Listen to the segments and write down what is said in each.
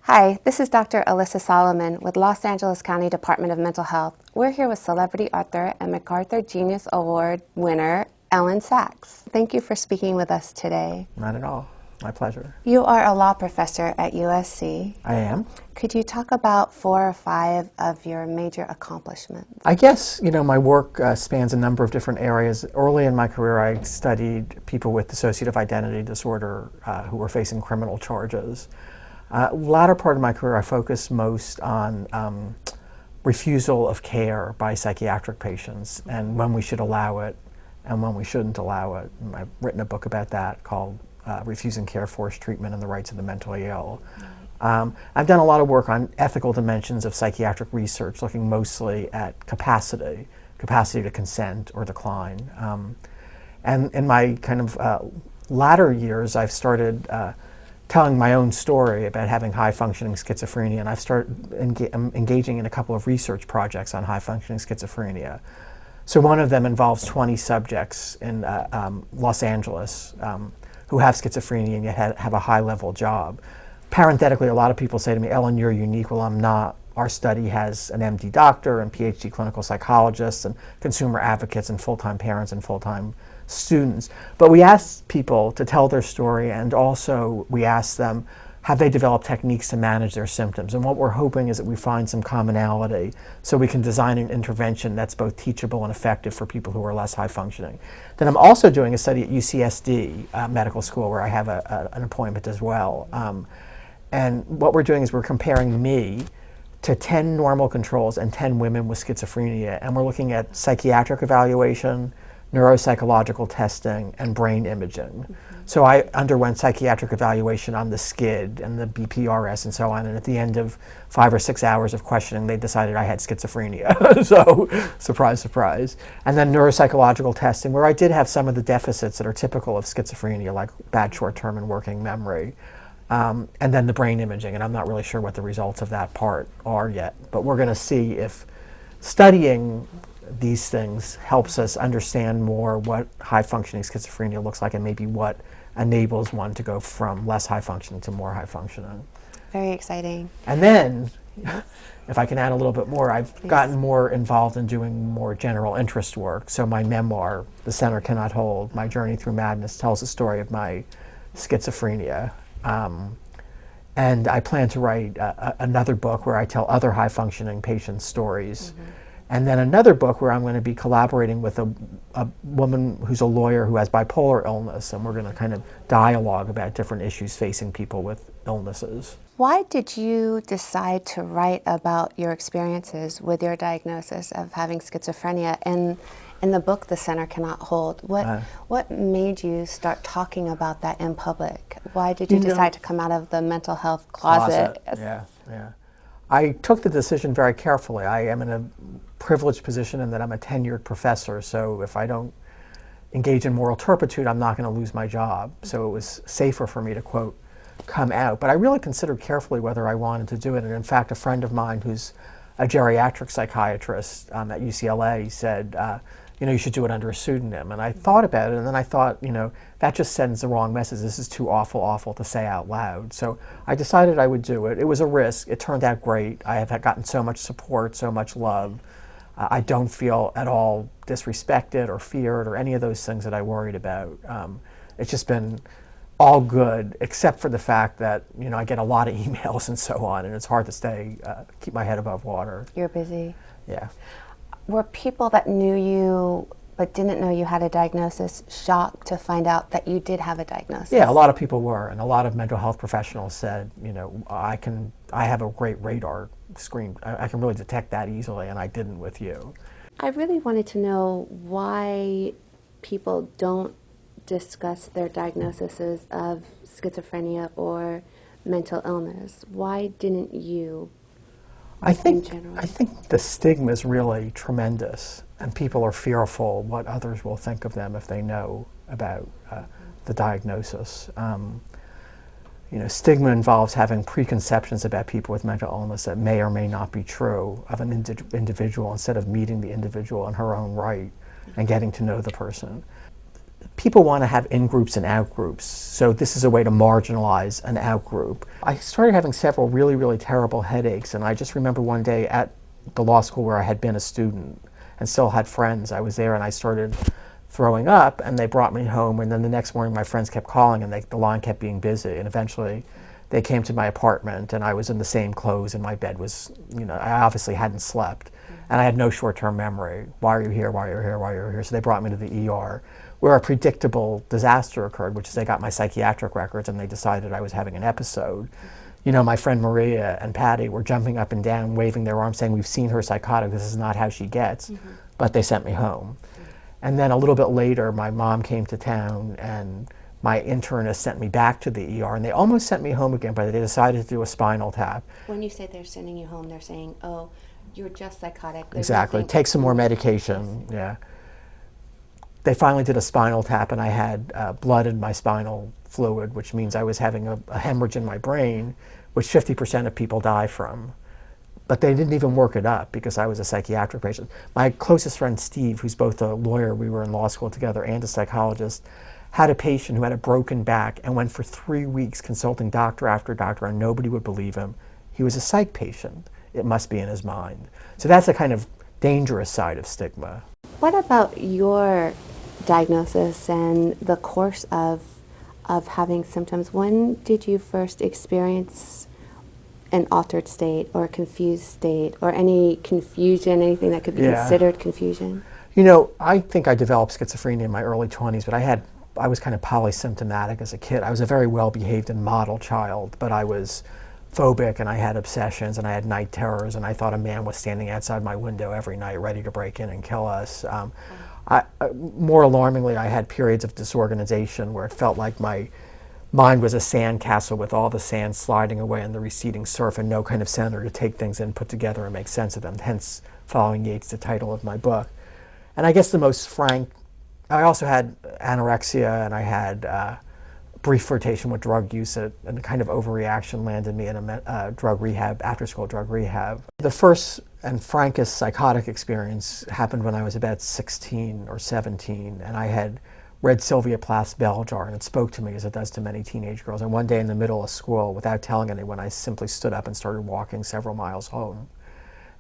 Hi, this is Dr. Alysa Solomon with Los Angeles County Department of Mental Health. We're here with celebrity author and MacArthur Genius Award winner, Elyn Sachs. Thank you for speaking with us today. Not at all. My pleasure. You are a law professor at USC. I am. Could you talk about 4 or 5 of your major accomplishments? I guess, my work spans a number of different areas. Early in my career, I studied people with dissociative identity disorder who were facing criminal charges. Latter part of my career, I focused most on refusal of care by psychiatric patients and when we should allow it and when we shouldn't allow it. And I've written a book about that called Refusing Care, Forced Treatment, and the Rights of the Mentally Ill. I've done a lot of work on ethical dimensions of psychiatric research, looking mostly at capacity to consent or decline. And in my kind of latter years, I've started telling my own story about having high-functioning schizophrenia, and I've started engaging in a couple of research projects on high-functioning schizophrenia. So one of them involves 20 subjects in Los Angeles who have schizophrenia and yet have a high-level job. Parenthetically, a lot of people say to me, Elyn, you're unique. Well, I'm not. Our study has an MD doctor and Ph.D. clinical psychologists and consumer advocates and full-time parents and full-time students. But we ask people to tell their story, and also we ask them, have they developed techniques to manage their symptoms? And what we're hoping is that we find some commonality so we can design an intervention that's both teachable and effective for people who are less high functioning. Then I'm also doing a study at UCSD Medical School where I have an appointment as well. And what we're doing is we're comparing me to 10 normal controls and 10 women with schizophrenia, and we're looking at psychiatric evaluation, neuropsychological testing, and brain imaging. Mm-hmm. So I underwent psychiatric evaluation on the SCID and the BPRS and so on, and at the end of 5 or 6 hours of questioning, they decided I had schizophrenia. So, surprise, surprise. And then neuropsychological testing, where I did have some of the deficits that are typical of schizophrenia, like bad short-term and working memory. And then the brain imaging, and I'm not really sure what the results of that part are yet, but we're going to see if studying these things helps us understand more what high-functioning schizophrenia looks like and maybe what enables one to go from less high-functioning to more high-functioning. Very exciting. And then, if I can add a little bit more, I've gotten more involved in doing more general interest work. So my memoir, The Center Cannot Hold, My Journey Through Madness, tells the story of my schizophrenia. And I plan to write another book where I tell other high-functioning patients' stories. Mm-hmm. And then another book where I'm going to be collaborating with a woman who's a lawyer who has bipolar illness, and we're going to kind of dialogue about different issues facing people with illnesses. Why did you decide to write about your experiences with your diagnosis of having schizophrenia? In the book, The Center Cannot Hold, what made you start talking about that in public? Why did you decide to come out of the mental health closet? Yeah. I took the decision very carefully. I am in a privileged position in that I'm a tenured professor, so if I don't engage in moral turpitude, I'm not going to lose my job. So it was safer for me to, quote, come out. But I really considered carefully whether I wanted to do it. And in fact, a friend of mine who's a geriatric psychiatrist at UCLA said, you should do it under a pseudonym. And I thought about it, and then I thought, that just sends the wrong message. This is too awful to say out loud. So I decided I would do it. It was a risk. It turned out great. I have gotten so much support, so much love. I don't feel at all disrespected or feared or any of those things that I worried about. It's just been all good, except for the fact that, I get a lot of emails and so on, and it's hard to keep my head above water. You're busy. Yeah. Were people that knew you but didn't know you had a diagnosis shocked to find out that you did have a diagnosis? Yeah, a lot of people were, and a lot of mental health professionals said, I have a great radar screen. I can really detect that easily, and I didn't with you. I really wanted to know why people don't discuss their diagnoses of schizophrenia or mental illness. Why didn't you? I think the stigma is really tremendous, and people are fearful what others will think of them if they know about the diagnosis. Stigma involves having preconceptions about people with mental illness that may or may not be true of an individual instead of meeting the individual in her own right and getting to know the person. people want to have in-groups and out-groups, so this is a way to marginalize an out-group. I started having several really, really terrible headaches, and I just remember one day at the law school where I had been a student and still had friends, I was there and I started throwing up, and they brought me home, and then the next morning my friends kept calling and the line kept being busy, and eventually they came to my apartment and I was in the same clothes and my bed was, I obviously hadn't slept. And I had no short-term memory. Why are you here? Why are you here? Why are you here? So they brought me to the ER, where a predictable disaster occurred, which is they got my psychiatric records and they decided I was having an episode. My friend Maria and Patty were jumping up and down, waving their arms, saying, "We've seen her psychotic. This is not how she gets." But they sent me home. And then a little bit later, my mom came to town and my internist sent me back to the ER, and they almost sent me home again, but they decided to do a spinal tap. When you say they're sending you home, they're saying, "Oh, you're just psychotic." There's exactly. Take some more medication. Yes. Yeah. They finally did a spinal tap, and I had blood in my spinal fluid, which means I was having a hemorrhage in my brain, which 50% of people die from. But they didn't even work it up because I was a psychiatric patient. My closest friend, Steve, who's both a lawyer, we were in law school together, and a psychologist, had a patient who had a broken back and went for 3 weeks consulting doctor after doctor, and nobody would believe him. He was a psych patient. It must be in his mind. So that's a kind of dangerous side of stigma. What about your diagnosis and the course of having symptoms? When did you first experience an altered state or a confused state or any confusion, anything that could be considered confusion? I think I developed schizophrenia in my early 20s, but I was kind of polysymptomatic as a kid. I was a very well-behaved and model child, but I was phobic and I had obsessions and I had night terrors and I thought a man was standing outside my window every night ready to break in and kill us. More alarmingly, I had periods of disorganization where it felt like my mind was a sand castle with all the sand sliding away in the receding surf and no kind of center to take things in, put together and make sense of them, hence Following Yeats, the title of my book. And I guess the most frank, I also had anorexia and I had brief flirtation with drug use, and a kind of overreaction landed me in a drug rehab, after-school drug rehab. The first and frankest psychotic experience happened when I was about 16 or 17, and I had read Sylvia Plath's Bell Jar, and it spoke to me as it does to many teenage girls. And one day in the middle of school, without telling anyone, I simply stood up and started walking several miles home.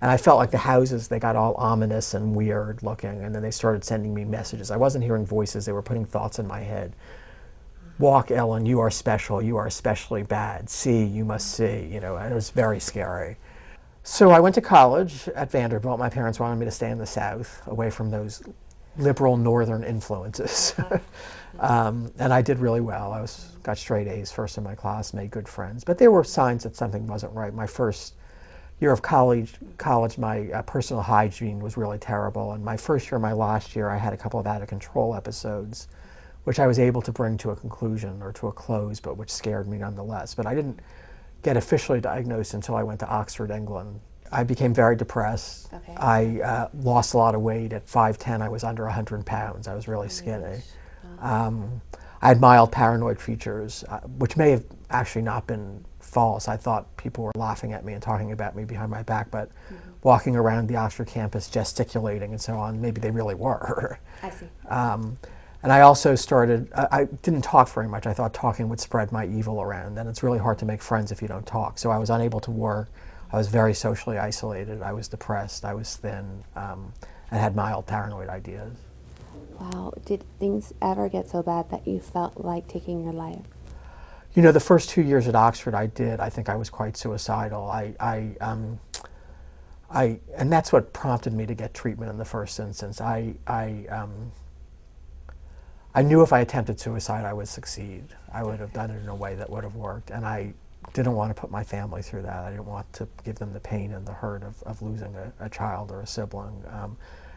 And I felt like the houses, they got all ominous and weird looking, and then they started sending me messages. I wasn't hearing voices, they were putting thoughts in my head. Walk, Elyn, you are special, you are especially bad. See, you must see, and it was very scary. So I went to college at Vanderbilt. My parents wanted me to stay in the South, away from those liberal northern influences. And I did really well. I got straight A's, first in my class, made good friends. But there were signs that something wasn't right. My first year of college, my personal hygiene was really terrible. And my first year, my last year, I had a couple of out-of-control episodes, which I was able to bring to a conclusion or to a close, but which scared me nonetheless. But I didn't get officially diagnosed until I went to Oxford, England. I became very depressed. Okay. I lost a lot of weight. At 5'10", I was under 100 pounds. I was really skinny. I had mild paranoid features, which may have actually not been false. I thought people were laughing at me and talking about me behind my back, but walking around the Oxford campus gesticulating and so on, maybe they really were. I see. And I also started, I didn't talk very much. I thought talking would spread my evil around, and it's really hard to make friends if you don't talk. So I was unable to work. I was very socially isolated. I was depressed. I was thin, and had mild paranoid ideas. Wow. Did things ever get so bad that you felt like taking your life? The first 2 years at Oxford I did. I think I was quite suicidal. And that's what prompted me to get treatment in the first instance. I knew if I attempted suicide, I would succeed. I would have done it in a way that would have worked, and I didn't want to put my family through that. I didn't want to give them the pain and the hurt of losing a child or a sibling,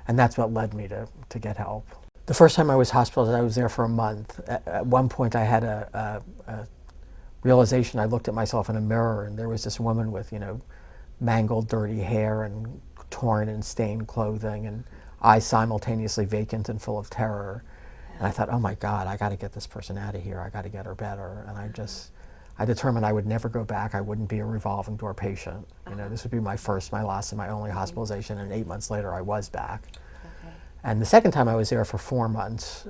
and that's what led me to get help. The first time I was hospitalized, I was there for a month. At one point, I had a realization. I looked at myself in a mirror, and there was this woman with, mangled, dirty hair and torn and stained clothing, and eyes simultaneously vacant and full of terror. And I thought, oh my God, I got to get this person out of here. I got to get her better. And I determined I would never go back. I wouldn't be a revolving door patient. This would be my first, my last, and my only hospitalization. And 8 months later, I was back. Okay. And the second time I was there for 4 months,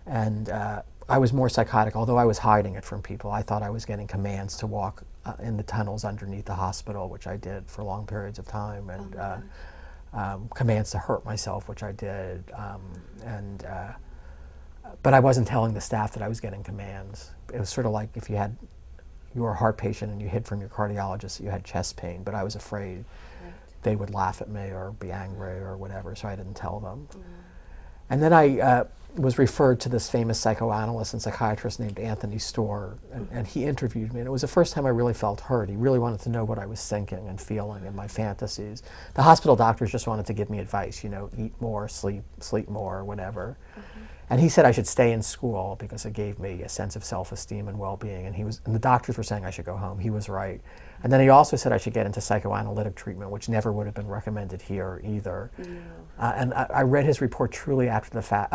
And I was more psychotic, although I was hiding it from people. I thought I was getting commands to walk in the tunnels underneath the hospital, which I did for long periods of time, and commands to hurt myself, which I did. But I wasn't telling the staff that I was getting commands. It was sort of like if you were a heart patient and you hid from your cardiologist that you had chest pain, but I was afraid they would laugh at me or be angry or whatever, so I didn't tell them. And then I was referred to this famous psychoanalyst and psychiatrist named Anthony Storr, and he interviewed me, and it was the first time I really felt heard. He really wanted to know what I was thinking and feeling and my fantasies. The hospital doctors just wanted to give me advice, you know, eat more, sleep more, whatever. And he said I should stay in school because it gave me a sense of self-esteem and well-being, and the doctors were saying I should go home. He was right. And then he also said I should get into psychoanalytic treatment, which never would have been recommended here either. And I read his report truly after the fact.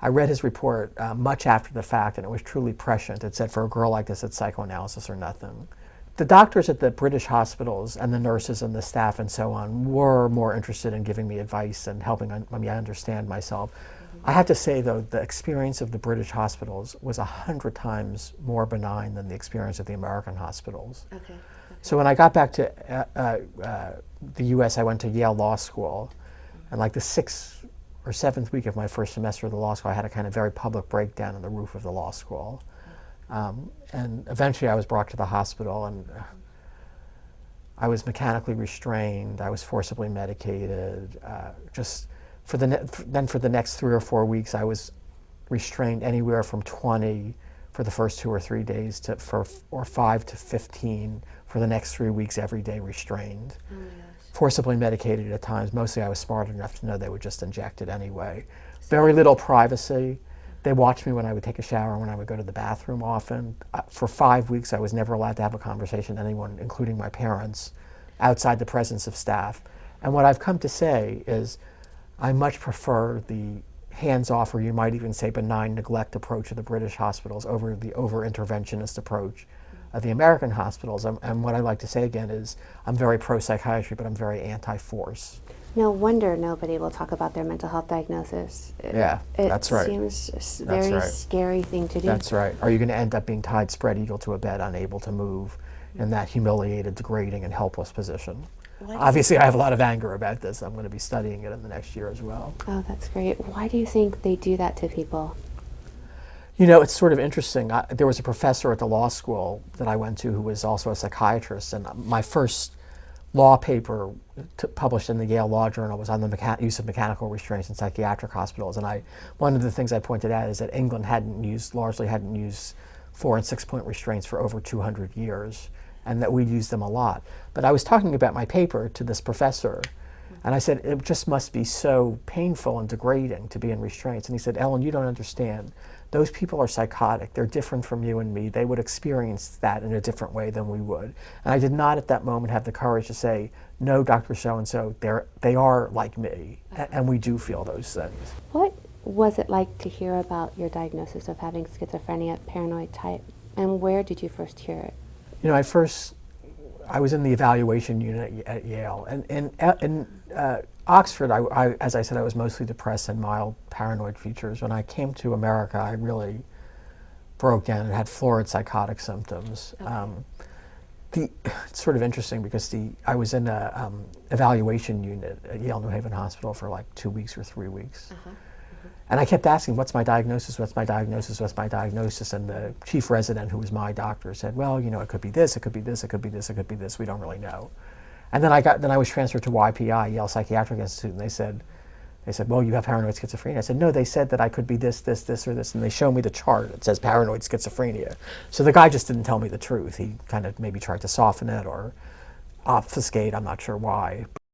I read his report much after the fact, and it was truly prescient. It said, for a girl like this, it's psychoanalysis or nothing. The doctors at the British hospitals and the nurses and the staff and so on were more interested in giving me advice and helping me understand myself. I have to say, though, the experience of the British hospitals was 100 times more benign than the experience of the American hospitals. So when I got back to the U.S., I went to Yale Law School, and like the 6th or 7th week of my first semester of the law school, I had a kind of very public breakdown on the roof of the law school. And eventually I was brought to the hospital, and I was mechanically restrained, I was forcibly medicated. Then for the next 3 or 4 weeks, I was restrained anywhere from 20 for the first 2 or 3 days or 5 to 15 for the next 3 weeks, every day restrained. Forcibly medicated at times. Mostly I was smart enough to know they would just inject it anyway. Very little privacy. They watched me when I would take a shower and when I would go to the bathroom often. For 5 weeks, I was never allowed to have a conversation with anyone, including my parents, outside the presence of staff. And what I've come to say is I much prefer the hands-off, or you might even say benign neglect approach of the British hospitals over the over-interventionist approach of the American hospitals. And what I like to say again is I'm very pro-psychiatry, but I'm very anti-force. No wonder nobody will talk about their mental health diagnosis. That's right. It seems a very scary thing to do. That's right. Are you going to end up being tied spread eagle to a bed, unable to move, in that humiliated, degrading, and helpless position? Obviously, I have a lot of anger about this. I'm going to be studying it in the next year as well. Oh, that's great. Why do you think they do that to people? You know, it's sort of interesting. There was a professor at the law school that I went to who was also a psychiatrist, and my first law paper published in the Yale Law Journal was on the use of mechanical restraints in psychiatric hospitals. And one of the things I pointed out is that England largely hadn't used 4- and 6-point restraints for over 200 years, and that we'd used them a lot. But I was talking about my paper to this professor, and I said, it just must be so painful and degrading to be in restraints. And he said, Ellen, you don't understand. Those people are psychotic. They're different from you and me. They would experience that in a different way than we would. And I did not at that moment have the courage to say, no, Dr. So-and-so, they are like me, and we do feel those things. What was it like to hear about your diagnosis of having schizophrenia, paranoid type, and where did you first hear it? You know, I was in the evaluation unit at Yale, and in Oxford, as I said, I was mostly depressed and mild paranoid features. When I came to America, I really broke down and had florid psychotic symptoms. It's sort of interesting because I was in a evaluation unit at Yale New Haven Hospital for like 2 weeks or 3 weeks. And I kept asking, what's my diagnosis, what's my diagnosis, what's my diagnosis? And the chief resident, who was my doctor, said, well, you know, it could be this, it could be this, it could be this, it could be this, we don't really know. And then I was transferred to YPI, Yale Psychiatric Institute, and they said, well, you have paranoid schizophrenia. I said, no, they said that I could be this, this, this, or this, and they show me the chart. It says paranoid schizophrenia. So the guy just didn't tell me the truth. He kind of maybe tried to soften it or obfuscate, I'm not sure why.